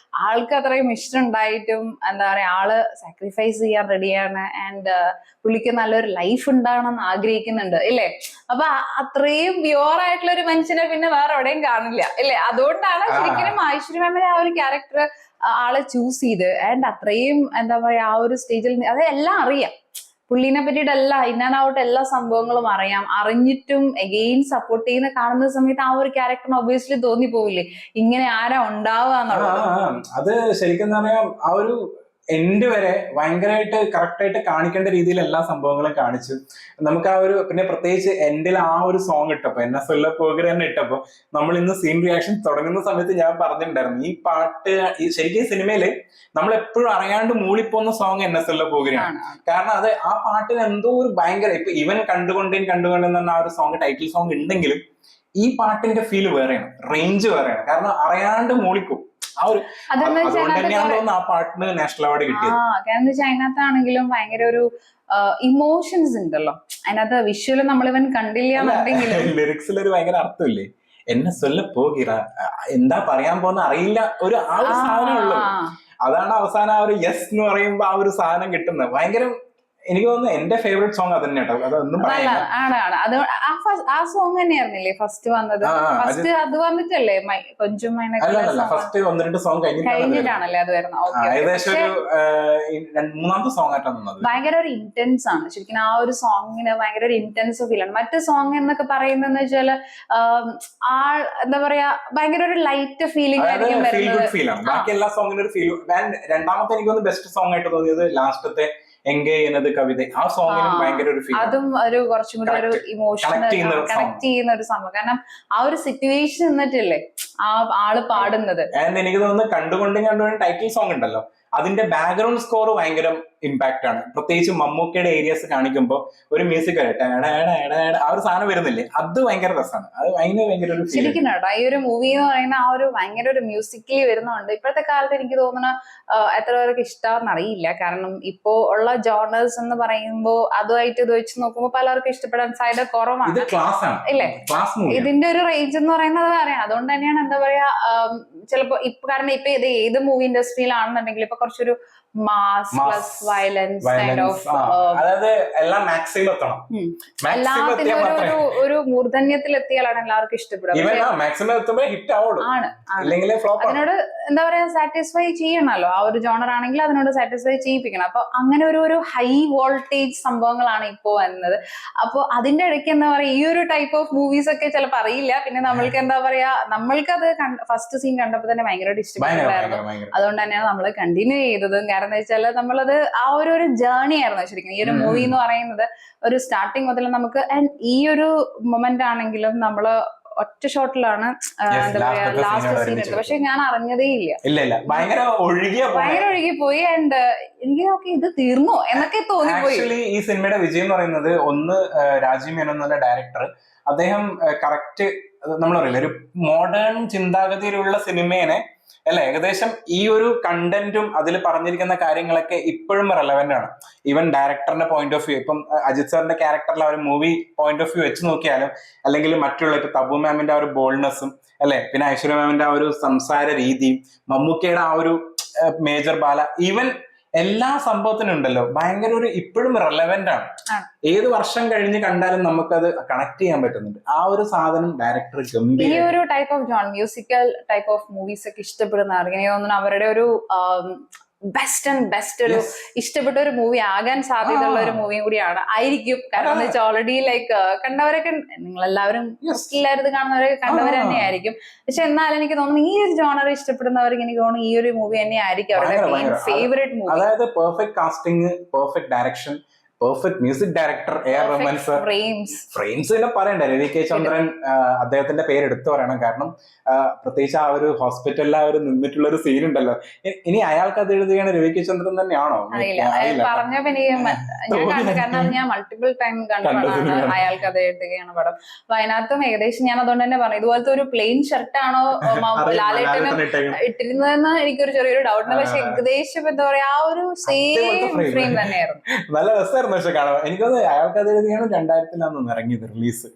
ആൾക്ക് അത്രയും ഇഷ്ടം ഉണ്ടായിട്ടും എന്താ പറയാ ആള് സാക്രിഫൈസ് ചെയ്യാൻ റെഡിയാണ്. ആൻഡ് പുള്ളിക്ക് നല്ലൊരു ലൈഫ് ഉണ്ടാകണമെന്ന് ആഗ്രഹിക്കുന്നുണ്ട് ഇല്ലേ. അപ്പൊ അത്രയും പ്യുവർ ആയിട്ടുള്ള ഒരു മനുഷ്യനെ പിന്നെ വേറെ എവിടെയും കാണില്ല ഇല്ലേ. അതുകൊണ്ടാണ് ശരിക്കും ഐശ്വര്യ മാമിന്റെ ആ ഒരു ക്യാരക്ടർ ആളെ ചൂസ് ചെയ്ത്. ആൻഡ് അത്രയും എന്താ പറയാ ആ ഒരു സ്റ്റേജിൽ അത് എല്ലാം അറിയാം, പുള്ളിനെ പറ്റിയിട്ട് എല്ലാം ഇൻ ആൻഡ് ഔട്ട് എല്ലാ സംഭവങ്ങളും അറിയാം. അറിഞ്ഞിട്ടും എഗെയിൻ സപ്പോർട്ട് ചെയ്യുന്ന കാണുന്ന സമയത്ത് ആ ഒരു ക്യാരക്ടറിന് ഒബിയസ്ലി തോന്നിപ്പോവില്ലേ ഇങ്ങനെ ആരാ ഉണ്ടാവുക എന്നുള്ളത്. അത് ശരിക്കും എന്താ പറയാ ആ ഒരു എൻഡ് വരെ ഭയങ്കരമായിട്ട് കറക്റ്റായിട്ട് കാണിക്കേണ്ട രീതിയിൽ എല്ലാ സംഭവങ്ങളും കാണിച്ചു നമുക്ക്. ആ ഒരു പിന്നെ പ്രത്യേകിച്ച് എൻഡിൽ ആ ഒരു സോങ് ഇട്ടപ്പോ എന്നെ സൊല്ല പോകര തന്നെ ഇട്ടപ്പോ നമ്മൾ ഇന്ന് സീൻ റിയാക്ഷൻ തുടങ്ങുന്ന സമയത്ത് ഞാൻ പറഞ്ഞിട്ടുണ്ടായിരുന്നു ഈ പാട്ട് ശരിക്കും സിനിമയില് നമ്മൾ എപ്പോഴും അറിയാണ്ട് മൂളിപ്പോന്ന സോങ് എന്നെ സൊല്ല പോകരയാണ്. കാരണം അത് ആ പാട്ടിന് എന്തോ ഒരു ഭയങ്കര ഇപ്പൊ ഇവൻ കണ്ടുകൊണ്ടെന്ന് ആ ഒരു സോങ് ടൈറ്റിൽ സോങ് ഉണ്ടെങ്കിലും ഈ പാട്ടിന്റെ ഫീൽ വേറെയാണ്, റേഞ്ച് വേറെയാണ്. കാരണം അറിയാണ്ട് മൂളിക്കും. അതുകൊണ്ട് തന്നെയാണ് തോന്നുന്നു ആ പാട്ടിന് നാഷണൽ അവാർഡ് കിട്ടിയത്. കാരണം വെച്ചാൽ അതിനകത്താണെങ്കിലും ഭയങ്കര ഒരു ഇമോഷൻസ് ഉണ്ടല്ലോ അതിനകത്ത്. വിഷ്വല് നമ്മളിവൻ കണ്ടില്ല എന്നുണ്ടെങ്കിലും ലിറിക്സിൽ ഒരു ഭയങ്കര അർത്ഥമില്ലേ, എന്നെ സൊല്ല പോകിറ, എന്താ പറയാൻ പോകുന്ന അറിയില്ല, ഒരു ആ ഒരു സാധനം ഉള്ളു. അതാണ് അവസാനം ആ ഒരു യെസ് എന്ന് പറയുമ്പോ ആ ഒരു സാധനം കിട്ടുന്നത്. ഭയങ്കര എനിക്ക് തോന്നുന്നു എന്റെ ഫേവറേറ്റ് സോങ് അത് തന്നെ കേട്ടോ. അതൊന്നും അത് ആ സോങ് തന്നെയായിരുന്നില്ലേ ഫസ്റ്റ് വന്നത്? ഫസ്റ്റ് അത് വന്നിട്ടല്ലേ കൊഞ്ചും ഫസ്റ്റ് 1-2 സോങ് കഴിഞ്ഞിട്ടാണല്ലേ അത് വരുന്നത്? ഏകദേശം ഒരു മൂന്നാമത്തെ സോങ് ആയിട്ടാണ് വന്നത്. ഭയങ്കര ഒരു ഇന്റൻസ് ആണ് ശരിക്കും ആ ഒരു സോങ്ങിന്, ഭയങ്കര ഒരു ഇന്റൻസ് ഫീൽ ആണ്. മറ്റു സോങ് എന്നൊക്കെ പറയുന്നതെന്ന് വെച്ചാല് എന്താ പറയാ ഭയങ്കര ഒരു ലൈറ്റ് ഫീലിംഗ് ആയിരിക്കും വരുന്നത്. ബാക്കി എല്ലാ സോങ്ങിനും ഒരു ഫീൽ. രണ്ടാമത്തെ എനിക്ക് തോന്നുന്നു ബെസ്റ്റ് സോങ് ആയിട്ട് തോന്നിയത് ലാസ്റ്റത്തെ എങ്കെ എന്നത് കവിത. ആ സോങ്ങിനും ഭയങ്കര ഒരു ഫീൽ, അതും ഒരു കുറച്ചും കൂടി ഒരു ഇമോഷണൽ കണക്ട് ചെയ്യുന്ന ഒരു സംഭവം. കാരണം ആ ഒരു സിറ്റുവേഷൻ എന്നിട്ടില്ലേ ആ ആള് പാടുന്നത്. എനിക്ക് തോന്നുന്നു കണ്ടുകൊണ്ട് ടൈറ്റിൽ സോങ് ഉണ്ടല്ലോ അതിന്റെ ബാക്ക്ഗ്രൗണ്ട് സ്കോർ ഭയങ്കര ഇമ്പാക്ട് ആണ്. പ്രത്യേകിച്ച് മമ്മൂക്കയുടെ ഏരിയാസ് കാണിക്കുമ്പോൾ ഒരു മ്യൂസിക് ആ ഒരു സാധനം വരുന്നില്ലേ, അത് ഭയങ്കര രസമാണ്. അത് ഭയങ്കര ഒരു ശരിക്കും കേട്ടോ ഈ ഒരു മൂവി എന്ന് പറയുന്ന ആ ഒരു ഭയങ്കര ഒരു മ്യൂസിക്കലി വരുന്നുണ്ട്. ഇപ്പോഴത്തെ കാലത്ത് എനിക്ക് തോന്നുന്ന എത്ര പേർക്ക് ഇഷ്ടമാണെന്ന് അറിയില്ല. കാരണം ഇപ്പോ ഉള്ള ജോണേഴ്സ് എന്ന് പറയുമ്പോൾ അതുമായിട്ട് ഇത് വെച്ച് നോക്കുമ്പോൾ പലർക്കും ഇഷ്ടപ്പെടാൻ സാധ്യത കുറവാണ് ഇല്ലേ. ഇതിന്റെ ഒരു റേഞ്ച് എന്ന് പറയുന്നത് അറിയാം. അതുകൊണ്ട് തന്നെയാണ് എന്താ പറയാ ചിലപ്പോ ഇപ്പൊ കാരണം ഇപ്പൊ ഇത് ഏത് മൂവി ഇൻഡസ്ട്രിയിലാണെന്നുണ്ടെങ്കിൽ ഇപ്പൊ കുറച്ചൊരു mass plus violence kind of അതായത് എല്ലാം മാക്സിമം എത്തണം. എല്ലാത്തിനും ഒരു മൂർധന്യത്തിൽ എത്തിയാലാണ് എല്ലാവർക്കും ഇഷ്ടപ്പെടുക. അതിനോട് എന്താ പറയാ സാറ്റിസ്ഫൈ ചെയ്യണമല്ലോ. ആ ഒരു ജോണർ ആണെങ്കിൽ അതിനോട് സാറ്റിസ്ഫൈ ചെയ്യിപ്പിക്കണം. അപ്പൊ അങ്ങനെ ഒരു ഹൈ വോൾട്ടേജ് സംഭവങ്ങളാണ് ഇപ്പോ വരുന്നത്. അപ്പൊ അതിന്റെ ഇടയ്ക്ക് എന്താ പറയാ ഈ ഒരു ടൈപ്പ് ഓഫ് മൂവീസ് ഒക്കെ ചിലപ്പോൾ അറിയില്ല. പിന്നെ നമ്മൾക്ക് എന്താ പറയാ നമ്മൾക്കത് ഫസ്റ്റ് സീൻ കണ്ടപ്പോൾ തന്നെ ഭയങ്കരമായിട്ട് ഇഷ്ടപ്പെട്ടായിരുന്നു. അതുകൊണ്ട് തന്നെയാണ് നമ്മൾ കണ്ടിന്യൂ ചെയ്തതും. കാരണം എന്താ വെച്ചാൽ നമ്മളത് ആ ഒരു ജേർണി ആയിരുന്നു ശരിക്കും. ഈ ഒരു മൂവി എന്ന് പറയുന്നത് ഒരു സ്റ്റാർട്ടിങ് മുതൽ നമുക്ക് ഈ ഒരു മൊമെന്റ് ആണെങ്കിലും നമ്മള് ഒറ്റ ഷോട്ടിലാണ് എന്താ പറയാ ലാസ്റ്റ് സീൻ എടുത്തത്. പക്ഷെ ഞാൻ അറിഞ്ഞതേ ഇല്ല, ഭയങ്കര ഒഴുകി പോയി. ആൻഡ് എനിക്ക് നോക്കി ഇത് തീർന്നു എന്നൊക്കെ തോന്നിപ്പോയി. ഈ സിനിമയുടെ വിജയം എന്ന് പറയുന്നത് ഒന്ന് രാജീവ് മേനോൻ എന്നുള്ള ഡയറക്ടർ, അദ്ദേഹം കറക്റ്റ് നമ്മൾ പറയില്ല ഒരു മോഡേൺ ചിന്താഗതിയിലുള്ള സിനിമേനെ അല്ല ഏകദേശം ഈ ഒരു കണ്ടന്റും അതിൽ പറഞ്ഞിരിക്കുന്ന കാര്യങ്ങളൊക്കെ ഇപ്പോഴും റെലവെന്റ് ആണ്. ഈവൻ ഡയറക്ടറിന്റെ പോയിന്റ് ഓഫ് വ്യൂ, ഇപ്പം അജിത് സാറിന്റെ ക്യാരക്ടറിൽ ആ ഒരു മൂവി പോയിന്റ് ഓഫ് വ്യൂ വെച്ച് നോക്കിയാലും അല്ലെങ്കിൽ മറ്റുള്ള ഇപ്പൊ തബു മാമിന്റെ ആ ഒരു ബോൾഡ്നെസ്സും അല്ലെ, പിന്നെ ഐശ്വര്യ മാമിന്റെ ആ ഒരു സംസാര രീതിയും, മമ്മൂക്കയുടെ ആ ഒരു മേജർ ബാല, ഈവൻ എല്ലാ സംഭവത്തിനും ഉണ്ടല്ലോ ഭയങ്കര ഒരു ഇപ്പോഴും റെലവെന്റ് ആണ്. ഏത് വർഷം കഴിഞ്ഞ് കണ്ടാലും നമുക്കത് കണക്ട് ചെയ്യാൻ പറ്റുന്നുണ്ട്. ആ ഒരു സാധനം ഡയറക്ടർ ഈ ഗംഭീര. ഒരു type of John musical type of movies ഒക്കെ ഇഷ്ടപ്പെടുന്നവർക്ക് എനിക്ക് തോന്നുന്നു അവരുടെ ഒരു ബെസ്റ്റ് ഒരു ഇഷ്ടപ്പെട്ട ഒരു മൂവി ആകാൻ സാധ്യതയുള്ള ഒരു മൂവിയും കൂടിയാണ് ആയിരിക്കും. കാരണം എന്ന് വെച്ചാൽ ഓൾറെഡി ലൈക്ക് കണ്ടവരൊക്കെ നിങ്ങളെല്ലാവരും എല്ലാവരും ഇത് കാണുന്നവരൊക്കെ കണ്ടവർ തന്നെ ആയിരിക്കും. പക്ഷെ എന്നാലും എനിക്ക് തോന്നുന്നു ഈ ഒരു ജോണർ ഇഷ്ടപ്പെടുന്നവർക്ക് എനിക്ക് തോന്നുന്നു ഈ ഒരു മൂവി തന്നെ ആയിരിക്കും അവരുടെ ഫേവറേറ്റ് മൂവി. അതായത് perfect casting, perfect direction, perfect music director A R. Rahman sir. Frames തന്നെ പറയണ്ടേ, രവി കെ ചന്ദ്രൻ അദ്ദേഹത്തിന്റെ പേര് എടുത്തു പറയണം. കാരണം പ്രത്യേകിച്ച് ആ ഒരു ഹോസ്പിറ്റലിൽ ആ ഒരു നിന്നിട്ടുള്ള ഒരു സീൻ ഉണ്ടല്ലോ. ഇനി അയാൾക്ക് അത് എഴുതുകയാണ് രവി കെ ചന്ദ്രൻ തന്നെയാണോ? പറഞ്ഞപ്പോ എനിക്ക് കാരണം ഞാൻ മൾട്ടിപ്പിൾ ടൈം കണ്ടതാണ് അയാൾക്ക് അത് എഴുതുകയാണ് പടം. അപ്പൊ അതിനകത്തും ഏകദേശം ഞാൻ അതുകൊണ്ട് തന്നെ പറഞ്ഞു ഇതുപോലത്തെ ഒരു പ്ലെയിൻ ഷർട്ടാണോ ലാലേട്ടനും ഇട്ടിരുന്നതെന്ന് എനിക്കൊരു ചെറിയൊരു ഡൗട്ട് ഉണ്ട്. പക്ഷെ ഏകദേശം എന്താ പറയാ ആ ഒരു സെയിം ഫ്രെയിം തന്നെയായിരുന്നു. നല്ല രസമായിരുന്നു. പക്ഷെ കാണാൻ എനിക്കത് അയാൾക്ക് അത് എഴുതിയാണ് 2000 ഇറങ്ങിയത് റിലീസ്.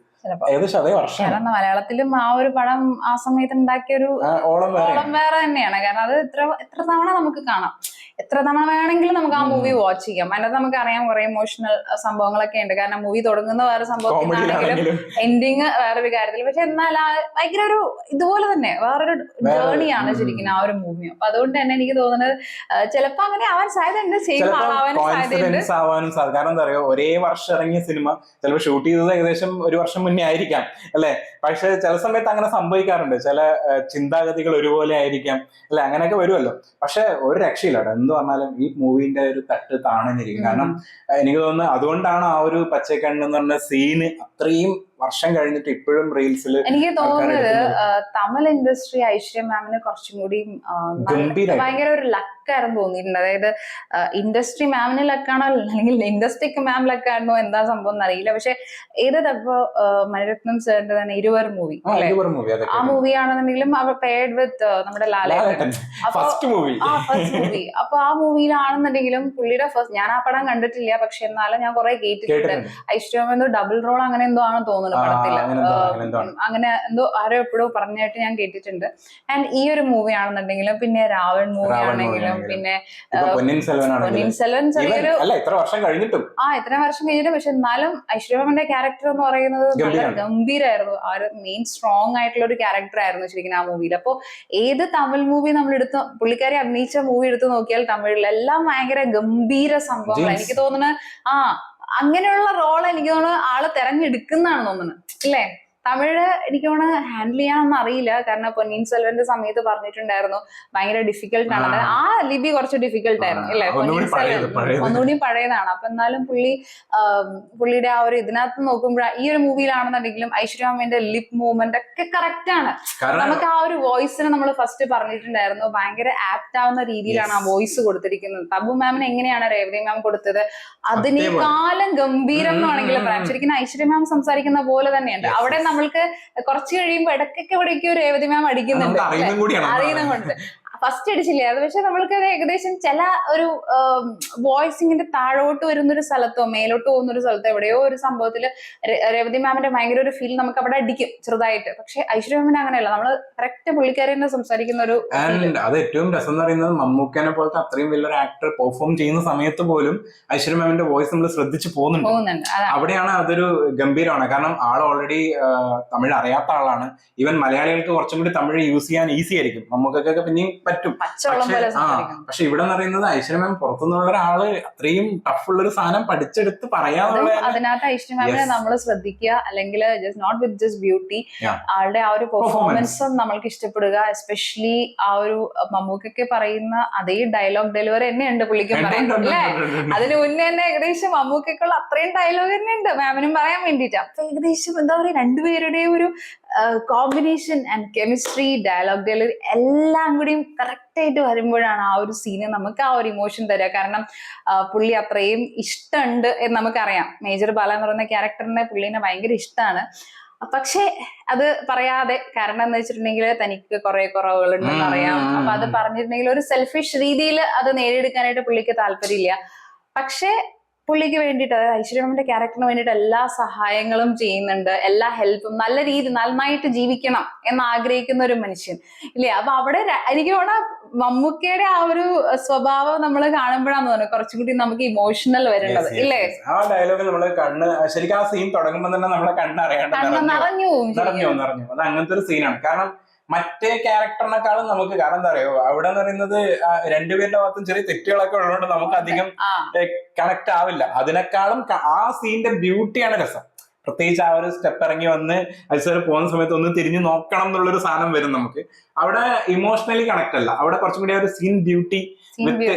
ഏകദേശം അതേ വർഷം. കാരണം മലയാളത്തിലും ആ ഒരു പടം ആ സമയത്ത് ഉണ്ടാക്കിയൊരു ഓളം വേറെ തന്നെയാണ്. കാരണം അത് എത്ര തവണ നമുക്ക് കാണാം, എത്ര തവണ വേണമെങ്കിലും നമുക്ക് ആ മൂവി വാച്ച് ചെയ്യാം. അതിനകത്ത് നമുക്ക് അറിയാം കുറെ ഇമോഷണൽ സംഭവങ്ങളൊക്കെ ഉണ്ട്. കാരണം മൂവി തുടങ്ങുന്ന വേറെ സംഭവത്തിലാണെങ്കിലും എൻഡിങ് വേറൊരു കാര്യത്തിൽ. പക്ഷെ എന്നാൽ ഭയങ്കര ഒരു ഇതുപോലെ തന്നെ വേറൊരു ജേർണിയാണ് ശരിക്കും ആ ഒരു മൂവി. അപ്പൊ അതുകൊണ്ട് തന്നെ എനിക്ക് തോന്നുന്നത് ചിലപ്പോ അങ്ങനെ ആവാൻ സാധ്യതയുണ്ട്, സെയിം ആവാനും സാധ്യതയുണ്ട്. കാരണം എന്താ പറയുക, ഒരേ വർഷം ഇറങ്ങിയ സിനിമ ചിലപ്പോൾ ഷൂട്ട് ചെയ്തത് ഏകദേശം ഒരു വർഷം മുന്നേ ആയിരിക്കാം അല്ലെ. പക്ഷെ ചില സമയത്ത് അങ്ങനെ സംഭവിക്കാറുണ്ട്. ചില ചിന്താഗതികൾ ഒരുപോലെ ആയിരിക്കാം അല്ലെ, അങ്ങനെയൊക്കെ വരുമല്ലോ. പക്ഷെ ഒരു രക്ഷയില്ല എന്ത് പറഞ്ഞാലും ഈ മൂവിന്റെ ഒരു തട്ട് താണെന്നിരിക്കും. കാരണം എനിക്ക് തോന്നുന്നു അതുകൊണ്ടാണ് ആ ഒരു പച്ചക്കണ്ണ് എന്ന് പറഞ്ഞ സീന് അത്രയും വർഷം കഴിഞ്ഞിട്ട് ഇപ്പോഴും റീൽസിൽ. എനിക്ക് തോന്നുന്നത് തമിഴ് ഇൻഡസ്ട്രി ഐശ്വര്യ മാമിന് കുറച്ചും കൂടി ഭയങ്കര ഒരു ലക്കായിരുന്നു തോന്നിയിട്ടുണ്ട്. അതായത് ഇൻഡസ്ട്രി മാമിന് ലക്കാണോ അല്ലെങ്കിൽ ഇൻഡസ്ട്രിക്ക് മാം ലക്കാണോ എന്താ സംഭവം എന്നറിയില്ല. പക്ഷെ ഏതപ്പോ മണിരത്നം സാറിന്റെ തന്നെ 20 മൂവി, ആ മൂവി ആണെന്നുണ്ടെങ്കിലും അവർ പെയർഡ് വിത്ത് നമ്മുടെ ലാലേട്ടൻ ഫസ്റ്റ് മൂവി. അപ്പൊ ആ മൂവിയിലാണെന്നുണ്ടെങ്കിലും പുള്ളിയുടെ ഫസ്റ്റ്, ഞാൻ ആ പടം കണ്ടിട്ടില്ല, പക്ഷെ എന്നാലും ഞാൻ കുറെ കേട്ടിട്ടുണ്ട്. ഐശ്വര്യ എന്തോ ഡബിൾ റോൾ അങ്ങനെ എന്തോ ആണ് തോന്നുന്നത് പടത്തില്. അങ്ങനെ എന്തോ ആരോ എപ്പോഴും പറഞ്ഞായിട്ട് ഞാൻ കേട്ടിട്ടുണ്ട്. ആൻഡ് ഈ ഒരു മൂവി ആണെന്നുണ്ടെങ്കിലും പിന്നെ രാവൺ മൂവി ആണെങ്കിലും പിന്നെ പൊന്നിയിൻ സെൽവൻ ചെറിയൊരു ഇത്രയും വർഷം കഴിഞ്ഞിട്ടും. പക്ഷെ എന്നാലും ഐശ്വര്യമാമിന്റെ ക്യാരക്ടർ എന്ന് പറയുന്നത് വളരെ ഗംഭീരമായിരുന്നു. ആ ഒരു മെയിൻ സ്ട്രോങ് ആയിട്ടുള്ള ഒരു ക്യാരക്ടർ ആയിരുന്നു ശരിക്കും ആ മൂവിയിൽ. അപ്പൊ ഏത് തമിഴ് മൂവി നമ്മൾ എടുത്ത് പുള്ളിക്കാരി അഭിനയിച്ച മൂവി എടുത്ത് നോക്കിയാൽ തമിഴിലെല്ലാം ഭയങ്കര ഗംഭീര സംഭവങ്ങൾ. എനിക്ക് തോന്നുന്നത് അങ്ങനെയുള്ള റോൾ എനിക്ക് തോന്നുന്നു ആള് തെരഞ്ഞെടുക്കുന്നതാണ് തോന്നുന്നത് അല്ലേ. തമിഴ് എനിക്ക് തോന്നുന്നു ഹാൻഡിൽ ചെയ്യാനൊന്നും അറിയില്ല. കാരണം പൊന്നിയിൻ സെൽവന്റെ സമയത്ത് പറഞ്ഞിട്ടുണ്ടായിരുന്നു ഭയങ്കര ഡിഫിക്കൽട്ട് ആണ്. ആ ലിപി കുറച്ച് ഡിഫിക്കൽട്ട് ആയിരുന്നു അല്ലെ. പൊന്നിയിൻ സെൽവൻ ഒന്നുകൂടി പഴയതാണ്. അപ്പൊ എന്നാലും പുള്ളിയുടെ ആ ഒരു ഇതിനകത്ത് നോക്കുമ്പോൾ ഈ ഒരു മൂവിയിലാണെന്നുണ്ടെങ്കിലും ഐശ്വര്യാമിന്റെ ലിപ് മൂവ്മെന്റ് ഒക്കെ കറക്റ്റ് ആണ്. നമുക്ക് ആ ഒരു വോയിസിന് നമ്മൾ ഫസ്റ്റ് പറഞ്ഞിട്ടുണ്ടായിരുന്നു ഭയങ്കര ആപ്റ്റ് ആവുന്ന രീതിയിലാണ് ആ വോയിസ് കൊടുത്തിരിക്കുന്നത്. തബു മാമിന് എങ്ങനെയാണ് രേവതി മാം കൊടുത്തത് അതിനേക്കാളും ഗംഭീരം എന്ന് വേണമെങ്കിൽ പറയാം. ശരിക്കും ഐശ്വര്യ മാം സംസാരിക്കുന്ന പോലെ തന്നെയുണ്ട്. അവിടെ നമ്മൾക്ക് കുറച്ച് കഴിയുമ്പോൾ ഇടയ്ക്കൊക്കെ എവിടേക്കോ രേവതി മാം അടിക്കുന്നുണ്ട്, അറിയുന്നത് കൊണ്ട്. ഫസ്റ്റ് അടിച്ചില്ലായിരുന്നു, പക്ഷെ നമ്മൾക്ക് ഏകദേശം ചില ഒരു വോയിസിങ്ങിന്റെ താഴോട്ട് വരുന്നൊരു സ്ഥലത്തോ മേലോട്ട് പോകുന്നൊരു സ്ഥലത്തോ എവിടെയോ ഒരു സംഭവത്തില് രേവതി മാമിന്റെ ഭയങ്കര ഒരു ഫീൽ നമുക്ക് അവിടെ അടിക്കും ചെറുതായിട്ട്. പക്ഷെ ഐശ്വര്യ മാമിന് അങ്ങനെയല്ല, നമ്മള് കറക്റ്റ് പുള്ളിക്കാരി തന്നെ സംസാരിക്കുന്ന ഒരു. അത് ഏറ്റവും രസം എന്ന് പറയുന്നത് മമ്മൂക്കനെ പോലത്തെ അത്രയും വലിയൊരു ആക്ടർ പെർഫോം ചെയ്യുന്ന സമയത്ത് പോലും ഐശ്വര്യ മാമിന്റെ വോയിസ് നമ്മൾ ശ്രദ്ധിച്ചു പോകുന്നുണ്ട്. അവിടെയാണ് അതൊരു ഗംഭീരമാണ്. കാരണം ആൾ ഓൾറെഡി തമിഴ് അറിയാത്ത ആളാണ്. ഈവൻ മലയാളികൾക്ക് കുറച്ചും കൂടി തമിഴ് യൂസ് ചെയ്യാൻ ഈസി ആയിരിക്കും, മമ്മൂക്കൊക്കെ പിന്നെയും പറ്റും. പക്ഷെ ഇവിടെ എന്ന് പറയുന്നത് ഐശ്വര്യ മാം പുറത്തുനിന്നുള്ള ഒരാള് അത്രയും ടഫ് ഉള്ള ഒരു സാധനം പഠിച്ചെടുത്ത് പറയാനുള്ള. അതിനകത്ത് ഐശ്വര്യ മാമിനെ നമ്മൾ ശ്രദ്ധിക്കുക, അല്ലെങ്കിൽ നോട്ട് വിത്ത് ജസ്റ്റ് ബ്യൂട്ടി, ആളുടെ ആ ഒരു പെർഫോമൻസും നമ്മൾക്ക് ഇഷ്ടപ്പെടുക. എസ്പെഷ്യലി ആ ഒരു മമ്മൂക്കൊക്കെ പറയുന്ന അതേ ഡയലോഗ് ഡെലിവറി തന്നെ ഉണ്ട് പുള്ളിക്കും പറയുന്നത് അല്ലേ. അതിന് മുന്നേ തന്നെ ഏകദേശം മമ്മൂക്കൊക്കെയുള്ള അത്രയും ഡയലോഗ് തന്നെ ഉണ്ട് മാമിനും പറയാൻ വേണ്ടിയിട്ട്. അപ്പൊ ഏകദേശം എന്താ പറയുക രണ്ടുപേരുടെയും ഒരു combination and chemistry, dialogue delivery എല്ലാം കൂടിയും കറക്റ്റ് ആയിട്ട് വരുമ്പോഴാണ് ആ ഒരു സീന് നമുക്ക് ആ ഒരു ഇമോഷൻ തരിക. കാരണം പുള്ളി അത്രയും ഇഷ്ടമുണ്ട് എന്ന് നമുക്കറിയാം. മേജർ ബാല എന്ന് പറയുന്ന ക്യാരക്ടറിനെ പുള്ളിനെ ഭയങ്കര ഇഷ്ടമാണ്. പക്ഷെ അത് പറയാതെ, കാരണം എന്ന് വെച്ചിട്ടുണ്ടെങ്കിൽ തനിക്ക് കുറെ കുറവുകൾ ഉണ്ടെന്ന് അറിയാം. അപ്പൊ അത് പറഞ്ഞിട്ടുണ്ടെങ്കിൽ ഒരു സെൽഫിഷ് രീതിയിൽ അത് നേടിയെടുക്കാനായിട്ട് പുള്ളിക്ക് താല്പര്യമില്ല. പക്ഷെ പുള്ളിക്ക് വേണ്ടിയിട്ട്, അതായത് ഐശ്വര്യയുടെ ക്യാരക്ടറിന് വേണ്ടിയിട്ട് എല്ലാ സഹായങ്ങളും ചെയ്യുന്നുണ്ട്, എല്ലാ ഹെൽപ്പും, നല്ല രീതി നന്നായിട്ട് ജീവിക്കണം എന്ന് ആഗ്രഹിക്കുന്ന ഒരു മനുഷ്യൻ ഇല്ലേ. അപ്പൊ അവിടെ എനിക്ക് തോന്നുന്നു മമ്മൂക്കയുടെ ആ ഒരു സ്വഭാവം നമ്മൾ കാണുമ്പോഴാന്ന് തോന്നുന്നു കുറച്ചും കൂടി നമുക്ക് ഇമോഷണൽ വരുന്നത് ഇല്ലേ. ആ ഡയലോഗ് നമ്മള് കണ്ണ് ശരിക്കും ആ സീൻ തുടങ്ങുമ്പോൾ തന്നെ നമ്മളെ കണ്ണ് അറിയാണ്ട് നിറഞ്ഞു നിറഞ്ഞു. അത് അങ്ങനത്തെ ഒരു സീനാണ്. കാരണം മറ്റേ ക്യാരക്ടറിനെക്കാളും നമുക്ക്, കാരണം എന്താ പറയുക, അവിടെ എന്ന് പറയുന്നത് രണ്ടുപേരുടെ ഭാഗത്തും ചെറിയ തെറ്റുകളൊക്കെ ഉള്ളതുകൊണ്ട് നമുക്ക് അധികം കണക്ട് ആവില്ല. അതിനേക്കാളും ആ സീനിന്റെ ബ്യൂട്ടിയാണ് രസം. പ്രത്യേകിച്ച് ആ ഒരു സ്റ്റെപ്പ് ഇറങ്ങി വന്ന് ഐശ്വര്യ പോകുന്ന സമയത്ത് ഒന്ന് തിരിഞ്ഞു നോക്കണം എന്നുള്ളൊരു സാധനം വരും നമുക്ക്. അവിടെ ഇമോഷണലി കണക്ട് അല്ല, അവിടെ കുറച്ചും കൂടി ഒരു സീൻ ബ്യൂട്ടി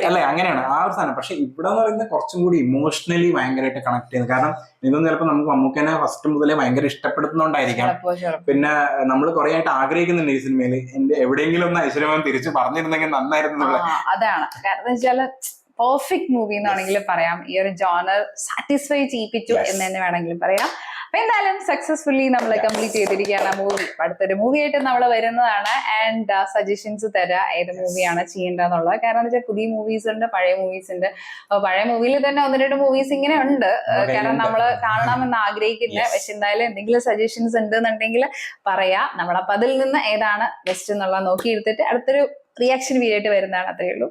അല്ലെ, അങ്ങനെയാണ് ആ ഒരു സാധനം. പക്ഷെ ഇവിടെ എന്ന് പറയുന്നത് കുറച്ചും കൂടി ഇമോഷണലി ഭയങ്കരമായിട്ട് കണക്ട് ചെയ്യുന്നത്. കാരണം ഇതൊന്നും ചിലപ്പോൾ നമുക്ക് മമ്മൂക്കനെ ഫസ്റ്റ് മുതലേ ഭയങ്കര ഇഷ്ടപ്പെടുത്തുന്നോണ്ടായിരിക്കാം. പിന്നെ നമ്മൾ കുറെ ആയിട്ട് ആഗ്രഹിക്കുന്നുണ്ട് ഈ സിനിമയിൽ എവിടെയെങ്കിലും ഒന്ന് ഐശ്വര്യമാൻ തിരിച്ചു പറഞ്ഞിരുന്നെങ്കിൽ നന്നായിരുന്നു. അതാണ് കാരണം വെച്ചാല് പെർഫെക്റ്റ് മൂവി എന്നാണെങ്കിൽ പറയാം. ഈ ഒരു ജോണർ സാറ്റിസ്ഫൈ ചെയ്യിപ്പിച്ചു എന്ന് തന്നെ വേണമെങ്കിലും പറയാം. അപ്പൊ എന്തായാലും സക്സസ്ഫുള്ളി നമ്മൾ കംപ്ലീറ്റ് ചെയ്തിരിക്കുകയാണ് മൂവി. അടുത്തൊരു മൂവി ആയിട്ട് നമ്മൾ വരുന്നതാണ്. ആൻഡ് സജഷൻസ് തരാം ഏത് മൂവിയാണ് ചെയ്യേണ്ടതെന്നുള്ളത്. കാരണം എന്താ വെച്ചാൽ പുതിയ മൂവീസ് ഉണ്ട്, പഴയ മൂവീസ് ഉണ്ട്. അപ്പൊ പഴയ മൂവിയിൽ തന്നെ 1-2 മൂവീസ് ഇങ്ങനെ ഉണ്ട്, കാരണം നമ്മൾ കാണണമെന്ന് ആഗ്രഹിക്കുന്നത്. പക്ഷെ എന്തായാലും എന്തെങ്കിലും സജഷൻസ് ഉണ്ടെന്നുണ്ടെങ്കിൽ പറയാം. നമ്മളപ്പോ അതിൽ നിന്ന് ഏതാണ് ബെസ്റ്റ് എന്നുള്ളത് നോക്കിയെടുത്തിട്ട് അടുത്തൊരു റിയാക്ഷൻ വീഡിയോ ആയിട്ട് വരുന്നതാണ്. അത്രയേ ഉള്ളൂ.